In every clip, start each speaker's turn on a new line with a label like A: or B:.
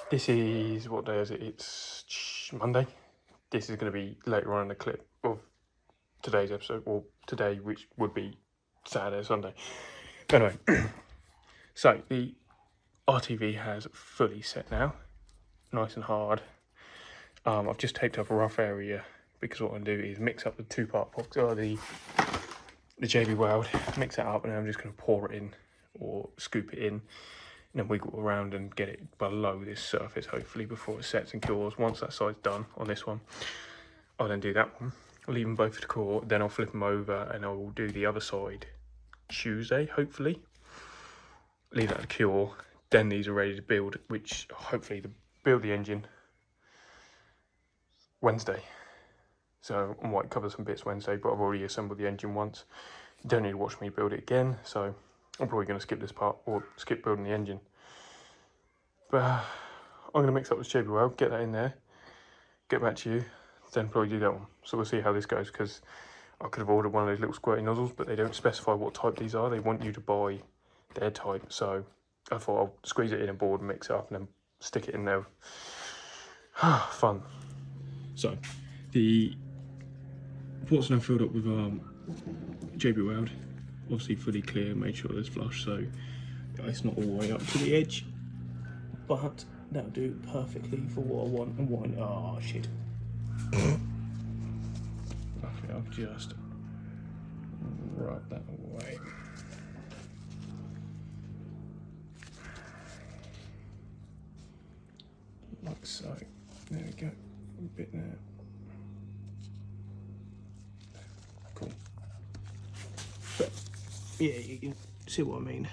A: This is, what day is it? It's Monday. This is going to be later on in the clip of today's episode, or today, which would be Saturday or Sunday. Anyway, so the RTV has fully set now, nice and hard. I've just taped up a rough area because what I'm going to do is mix up the two-part box, or the JB Weld, mix it up, and then I'm just going to pour it in or scoop it in, and then wiggle around and get it below this surface, hopefully, before it sets and cures. Once that side's done on this one, I'll then do that one. I'll leave them both to core, then I'll flip them over and I'll do the other side Tuesday, hopefully. Leave that to cure, then these are ready to build, which hopefully to build the engine Wednesday. So I might cover some bits Wednesday, but I've already assembled the engine once. You don't need to watch me build it again, so I'm probably going to skip this part, or skip building the engine. But I'm going to mix up this JB Weld, get that in there, get back to you, then probably do that one. So we'll see how this goes, because I could have ordered one of those little squirty nozzles, but they don't specify what type these are. They want you to buy their type, so I thought I'll squeeze it in a board, mix it up, and then stick it in there. Fun. So the ports are now filled up with JB Weld, obviously fully clear, made sure there's flush, so it's not all the way up to the edge, but that'll do perfectly for what I want and what oh shit. I think I'll just rub that away. Like so. There we go. A bit there. Cool. But yeah, you can see what I mean.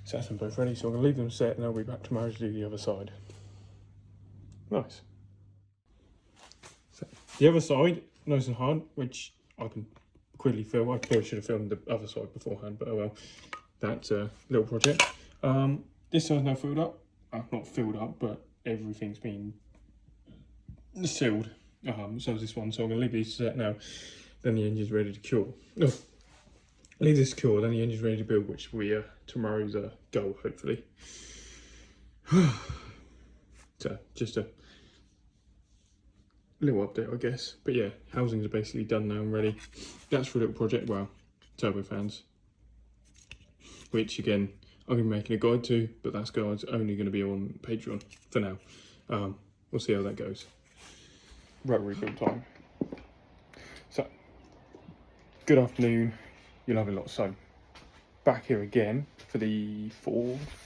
A: So that's them both ready, so I'm going to leave them set and I'll be back tomorrow to do the other side. Nice. So the other side, nice and hard, which I can quickly film. I probably should have filmed the other side beforehand, but oh well. That's a little project. This side's now filled up. Not filled up, but everything's been sealed. So is this one, so I'm going to leave these set now. Then the engine's ready to cure. No, leave this cure, then the engine's ready to build, which will be tomorrow's goal, hopefully. So just a little update, I guess. But yeah, housings are basically done now and ready. That's for a little project. Well, turbo fans, which again I'm going to be making a guide to, but that guide's only going to be on Patreon for now. We'll see how that goes. Rotary build time. So, good afternoon. You'll have a lot. So, back here again for the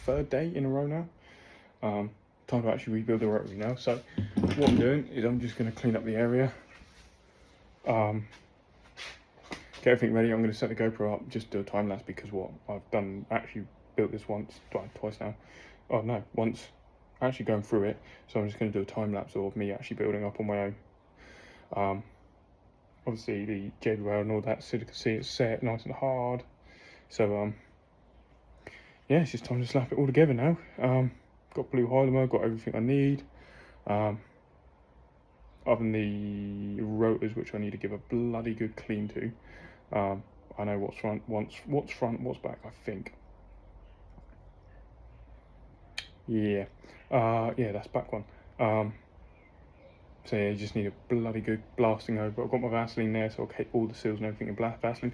A: third day in a row now. Time to actually rebuild the rotary now. So, what I'm doing is I'm just going to clean up the area. Get everything ready. I'm going to set the GoPro up, just do a time lapse, because what I've done, actually built this twice now. Oh no, once. Actually going through it, so I'm just going to do a time lapse of me actually building up on my own. Obviously the JB Weld and all that, so you can see it's set nice and hard. So yeah, it's just time to slap it all together now. Got blue Hylimer, got everything I need. Other than the rotors, which I need to give a bloody good clean to. I know what's front, what's back, I think. Yeah, yeah, that's back one. So yeah, you just need a bloody good blasting over. I've got my Vaseline there, so I'll keep all the seals and everything in black Vaseline.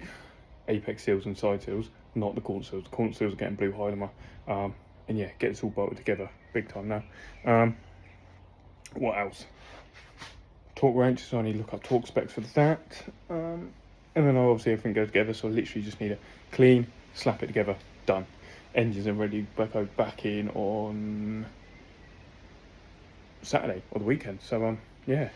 A: Apex seals and side seals, not the corner seals. The corner seals are getting blue Hylimer. And yeah, get this all bolted together, big time now. What else? Torque wrench, so I need to look up torque specs for that. And then obviously everything goes together, so I literally just need to clean, slap it together, done. Engines are ready to go back in on Saturday or the weekend. So yeah.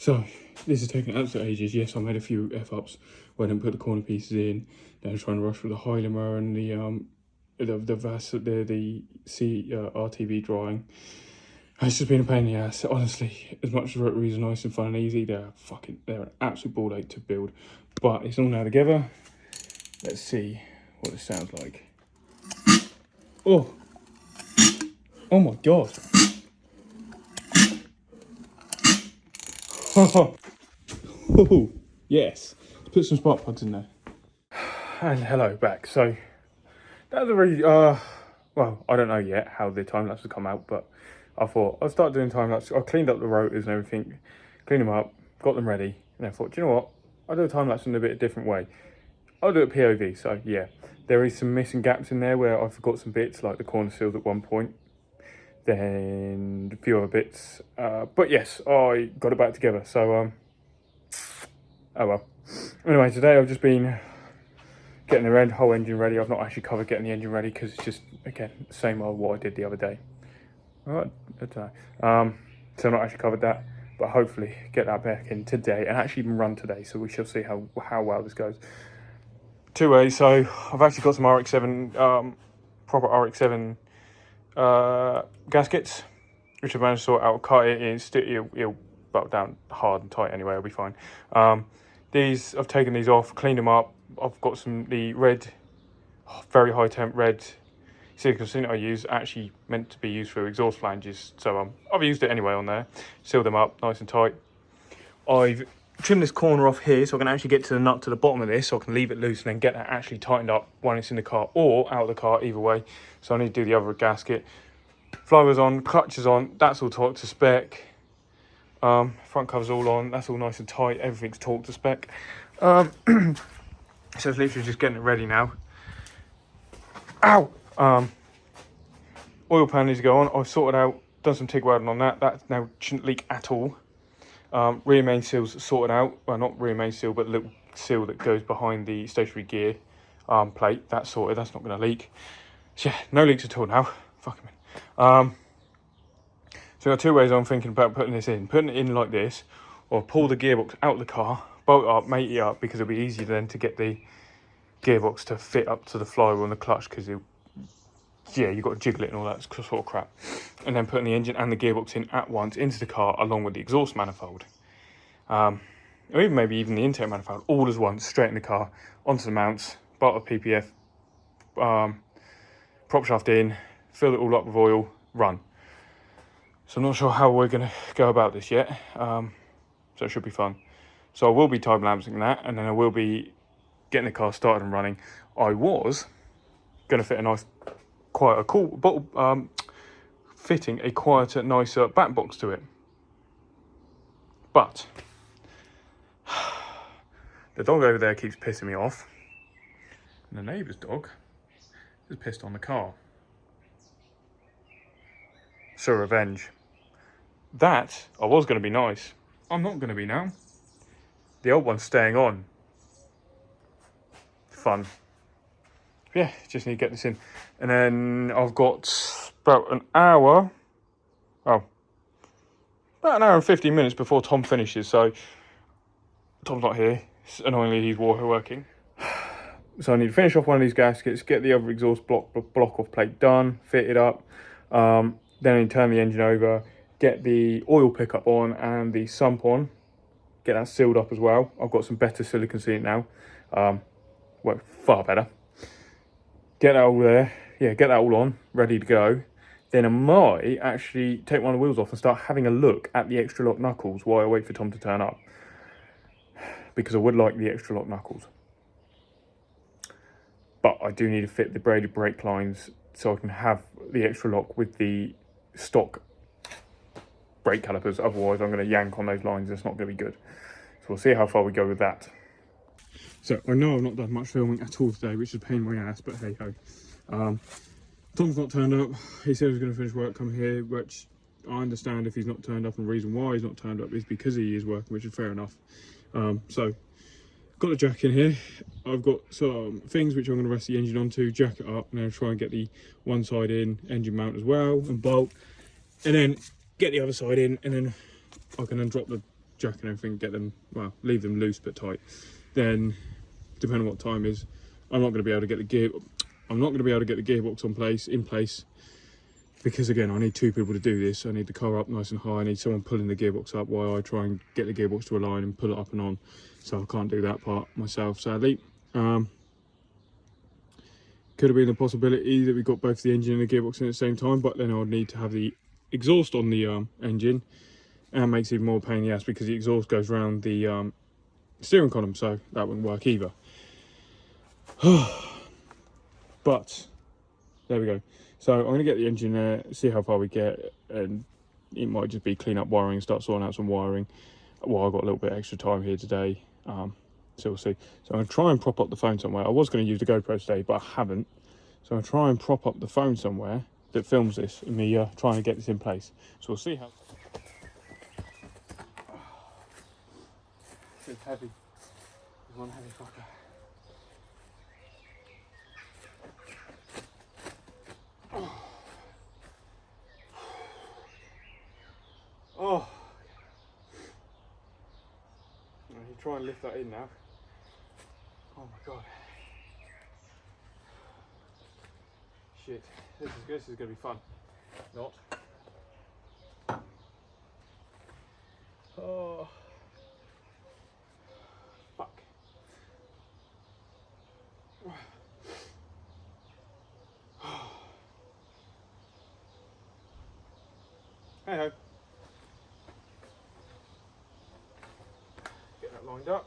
A: So this has taken absolute ages. Yes, I made a few F-ups where I didn't put the corner pieces in. Then I was trying to rush with the high limmer and the RTV drawing. It's just been a pain in the ass. Honestly, as much as rotaries are nice and fun and easy, they're an absolute ball ache to build. But it's all now together. Let's see what it sounds like. Oh my god. Oh, yes. Let's put some spark plugs in there. And hello back. So that was a really well, I don't know yet how the time lapse will come out, but I thought I'll start doing time lapse. I cleaned up the rotors and everything, cleaned them up, got them ready, and I thought, do you know what? I'll do a time lapse in a bit different way. I'll do it POV. So yeah, there is some missing gaps in there where I forgot some bits, like the corner seals at one point, then a few other bits. But yes, I got it back together. So oh well. Anyway, today I've just been getting the whole engine ready. I've not actually covered getting the engine ready because it's just, again, the same old what I did the other day. I don't know. So I've not actually covered that, but hopefully get that back in today and actually even run today. So we shall see how well this goes. Two ways. So I've actually got some RX-7, proper RX-7 gaskets, which I've managed to sort out. Cut it in, it'll bolt down hard and tight anyway. It'll be fine. These, I've taken these off, cleaned them up. I've got the red, very high temp red silicone sealant I use, actually meant to be used for exhaust flanges. So I've used it anyway on there, sealed them up nice and tight. I've trimmed this corner off here so I can actually get to the nut to the bottom of this, so I can leave it loose and then get that actually tightened up when it's in the car or out of the car, either way. So I need to do the other gasket. Flywheel's on, clutch is on, that's all torqued to spec. Front cover's all on, that's all nice and tight, everything's torqued to spec. So it's literally just getting it ready now. Ow! Oil pan needs to go on. I've sorted out, done some TIG welding on that. That now shouldn't leak at all. Rear main seal's sorted out. Well, not rear main seal, but the little seal that goes behind the stationary gear plate. That's sorted. That's not going to leak. So yeah, no leaks at all now. Fuck me. So I've got two ways I'm thinking about putting this in. Putting it in like this, or pull the gearbox out of the car, bolt it up, mate it up, because it'll be easier then to get the gearbox to fit up to the flywheel and the clutch, because yeah, you've got to jiggle it and all that sort of crap. And then putting the engine and the gearbox in at once into the car along with the exhaust manifold. Or even maybe even the intake manifold, all as one, straight in the car, onto the mounts, bolt of PPF, prop shaft in, fill it all up with oil, run. So I'm not sure how we're going to go about this yet, so it should be fun. So I will be time-lapsing that, and then I will be getting the car started and running. I was going to fit quite a cool bottle, fitting a quieter, nicer back box to it. But the dog over there keeps pissing me off, and the neighbour's dog is pissed on the car. So revenge. That, I was going to be nice. I'm not going to be now. The old one's staying on. Fun. Yeah, just need to get this in. And then I've got about an hour. Oh. About an hour and 15 minutes before Tom finishes. So, Tom's not here. Annoyingly, he's working. So I need to finish off one of these gaskets, get the other exhaust block off plate done, fit it up. Then I need to turn the engine over, get the oil pickup on and the sump on, get that sealed up as well. I've got some better silicone sealant now, well, far better. Get that all there, yeah, get that all on, ready to go. Then I might actually take one of the wheels off and start having a look at the extra lock knuckles while I wait for Tom to turn up. Because I would like the extra lock knuckles. But I do need to fit the braided brake lines so I can have the extra lock with the stock brake calipers. Otherwise I'm going to yank on those lines. It's not going to be good. So we'll see how far we go with that. So I know I've not done much filming at all today, which is a pain in my ass, but hey ho. Tom's not turned up. He said he was going to finish work, come here, which I understand if he's not turned up, and the reason why he's not turned up is because he is working, which is fair enough. So got the jack in here. I've got some things which I'm going to rest the engine onto, jack it up, and then try and get the one side in, engine mount as well, and bolt, and then get the other side in, and then I can then drop the jack and everything, get them, well, leave them loose but tight, then depending on what time is, I'm not going to be able to get the gearbox in place, because again, I need 2 people to do this. I need the car up nice and high. I need someone pulling the gearbox up while I try and get the gearbox to align and pull it up and on. So I can't do that part myself, sadly. Could have been a possibility that we got both the engine and the gearbox in at the same time, but then I would need to have the exhaust on the engine, and it makes it even more pain in the ass because the exhaust goes around the steering column, so that wouldn't work either. But there we go. So I'm going to get the engine there, see how far we get, and it might just be clean up wiring, start sorting out some wiring. Well, I've got a little bit extra time here today, so we'll see. So I'm going to try and prop up the phone somewhere. I was going to use the GoPro today, but I haven't. So I'm going to try and prop up the phone somewhere that films this, and me trying to get this in place. So we'll see how... It's heavy. There's one heavy fucker. Oh, I need to try and lift that in now. Oh my god. Shit, this is going to be fun. Not. Oh. Fuck. Hey ho. Get that lined up.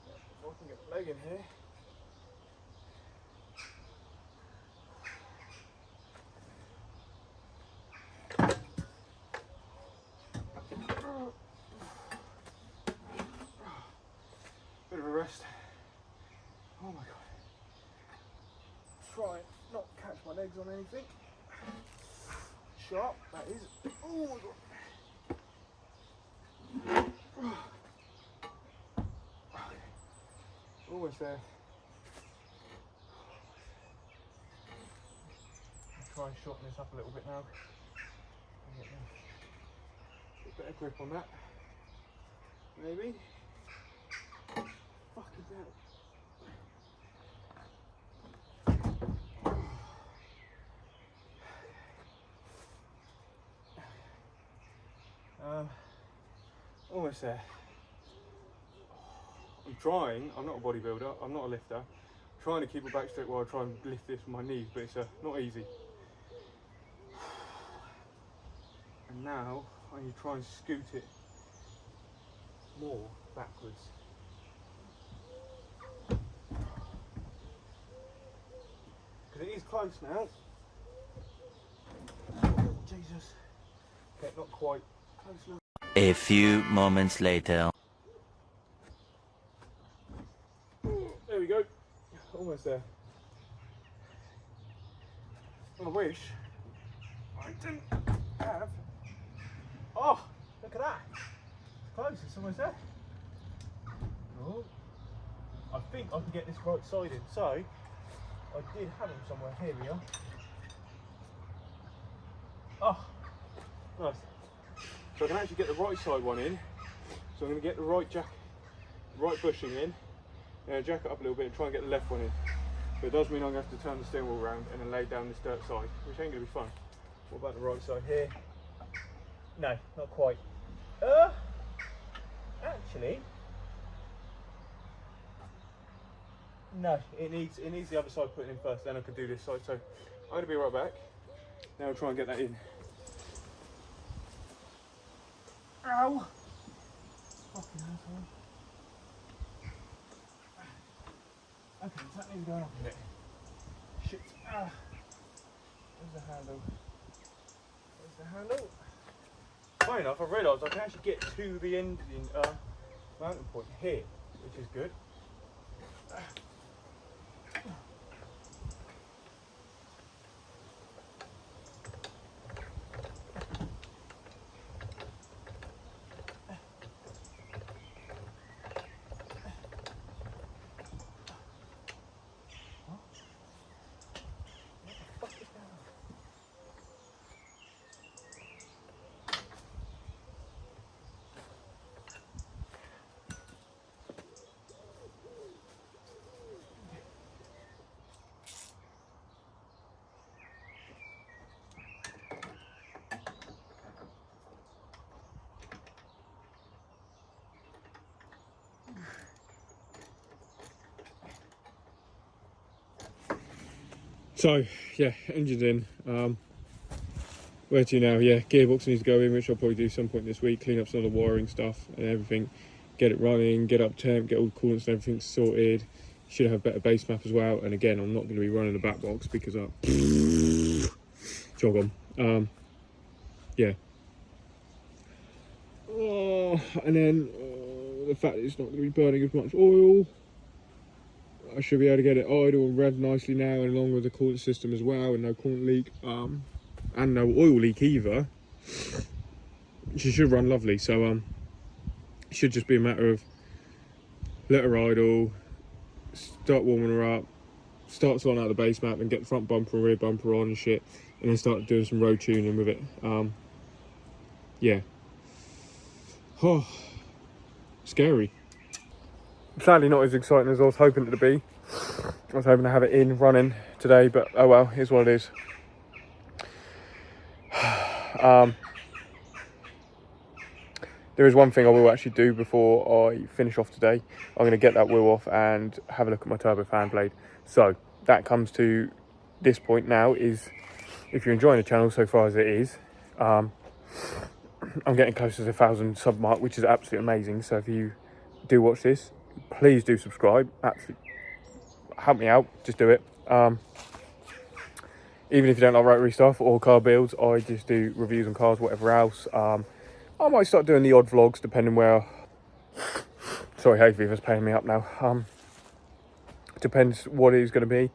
A: If I can get the leg in here. Bit of a rest. Oh my god. Try not catch my legs on anything. Sharp, that is. Oh my god. Almost there. I'll try and shorten this up a little bit now. Get a better grip on that. Maybe. Fuck is that? Almost there. I'm trying, I'm not a bodybuilder, I'm not a lifter. I'm trying to keep it back straight while I try and lift this with my knees, but it's not easy. And now I need to try and scoot it more backwards. Because it is close now. Jesus. Okay, not quite close enough.
B: A few moments later.
A: There we go. Almost there. I wish I didn't have... Oh, look at that. It's close, it's almost there. Oh. I think I can get this right side in. So, I did have them somewhere. Here we are. Oh, nice. So I can actually get the right side one in. So I'm going to get the right bushing in, jack it up a little bit and try and get the left one in. But it does mean I'm going to have to turn the steering wheel around and then lay down this dirt side, which ain't going to be fun. What about the right side here? No, not quite. Actually, no, it needs the other side putting in first, then I can do this side. So I'm going to be right back. Now I'll try and get that in. Ow! Fucking asshole. Okay, is that needs going up a bit? Shit. Ah. Where's the handle? Where's the handle? Funny enough, I realised I can actually get to the end of the mountain point here, which is good. So yeah, engine's in. Where to now? Yeah, gearbox needs to go in, which I'll probably do some point this week. Clean up some of the wiring stuff and everything. Get it running, get up temp, get all the coolants and everything sorted. Should have better base map as well. And again, I'm not going to be running the back box because I jog on. Yeah. Oh, and then the fact that it's not going to be burning as much oil. I should be able to get it idle and rev nicely now, and along with the coolant system as well, and no coolant leak, and no oil leak either. She should run lovely. So it should just be a matter of let her idle, start warming her up, start sorting out the base map, and get the front bumper and rear bumper on and shit, and then start doing some road tuning with it. Yeah. Oh, scary. Sadly not as exciting as I was hoping it to be. I was hoping to have it in running today, but oh well, here's what it is. There is one thing I will actually do before I finish off today. I'm going to get that wheel off and have a look at my turbo fan blade. So that comes to this point now, is if you're enjoying the channel so far as it is, I'm getting close to the 1,000 sub mark, which is absolutely amazing. So if you do watch this, please do subscribe. Absolutely help me out, just do it. Even if you don't like rotary stuff or car builds, I just do reviews on cars, whatever else. I might start doing the odd vlogs depending where... Sorry, hay fever's paying me up now. Depends what it is going to be.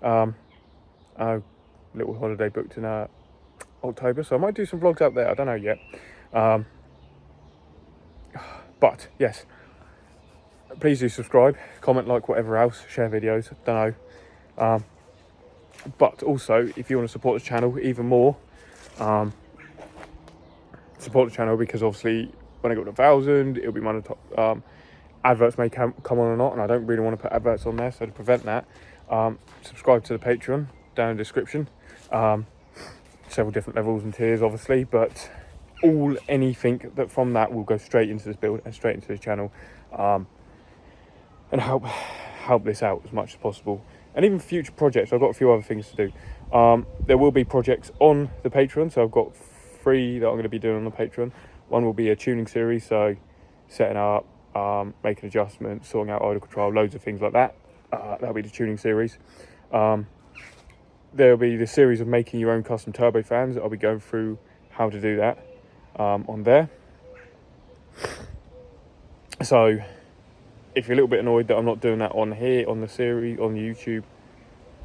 A: A little holiday booked in October, so I might do some vlogs out there. I don't know yet. But yes, please do subscribe, comment, like, whatever else, share videos. Don't know. But also, if you want to support the channel even more, support the channel, because obviously when I get to 1,000, it'll be one of the top. Adverts may come on or not, and I don't really want to put adverts on there, so to prevent that, subscribe to the Patreon down in the description. Several different levels and tiers, obviously, but anything that from that will go straight into this build and straight into the channel, and help this out as much as possible. And even future projects, I've got a few other things to do. There will be projects on the Patreon, so I've got 3 that I'm going to be doing on the Patreon. One will be a tuning series, so setting up, making adjustments, sorting out idle control, loads of things like that. That'll be the tuning series. There'll be the series of making your own custom turbo fans. I'll be going through how to do that on there. So if you're a little bit annoyed that I'm not doing that on here, on the series, on YouTube,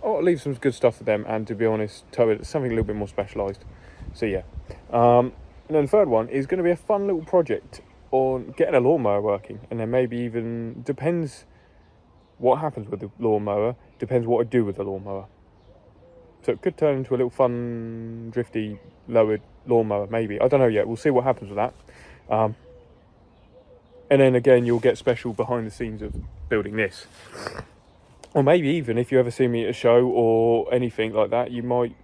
A: I'll leave some good stuff for them. And to be honest, turbo is something a little bit more specialised. So yeah. And then the third one is going to be a fun little project on getting a lawnmower working, and then maybe even, depends what happens with the lawnmower, depends what I do with the lawnmower. So it could turn into a little fun, drifty, lowered lawnmower, maybe. I don't know yet. We'll see what happens with that. And then again, you'll get special behind the scenes of building this. Or maybe even if you ever see me at a show or anything like that, it might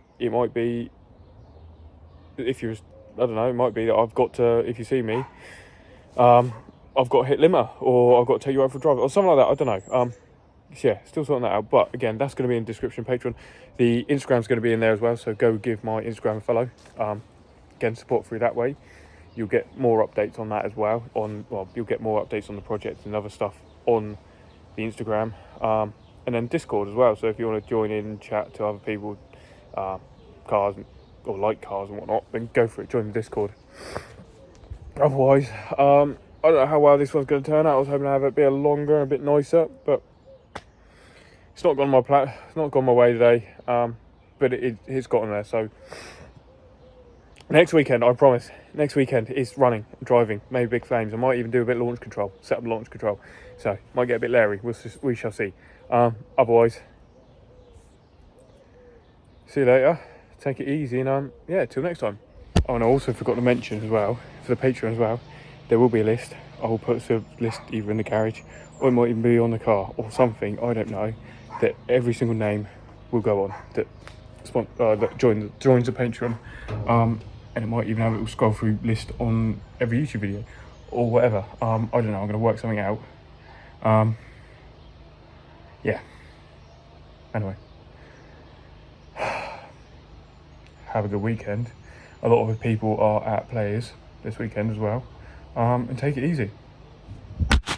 A: be, if you're, I don't know, it might be that I've got to, if you see me, I've got to hit limiter, or I've got to take you out for a drive, or something like that. I don't know. Yeah, still sorting that out. But again, that's going to be in the description, Patreon. The Instagram's going to be in there as well, so go give my Instagram a follow. Again, support through that way. You'll get more updates on that as well. You'll get more updates on the project and other stuff on the Instagram. And then Discord as well. So if you want to join in and chat to other people, cars, or like cars and whatnot, then go for it. Join the Discord. Otherwise, I don't know how well this one's going to turn out. I was hoping to have it be a longer and a bit nicer, but it's not gone my way today. But it's gotten there. So next weekend, I promise. Next weekend is running, driving, maybe big flames. I might even do a bit of launch control, set up launch control. So might get a bit leery. We shall see. Otherwise, see you later. Take it easy, and yeah, till next time. Oh, and I also forgot to mention as well, for the Patreon as well, there will be a list. I will put a list either in the garage, or it might even be on the car, or something, I don't know, that every single name will go on, that joins the Patreon. And it might even have a little scroll through list on every YouTube video, or whatever. I don't know, I'm going to work something out. Yeah. Anyway. have a good weekend. A lot of the people are at Players this weekend as well, and take it easy.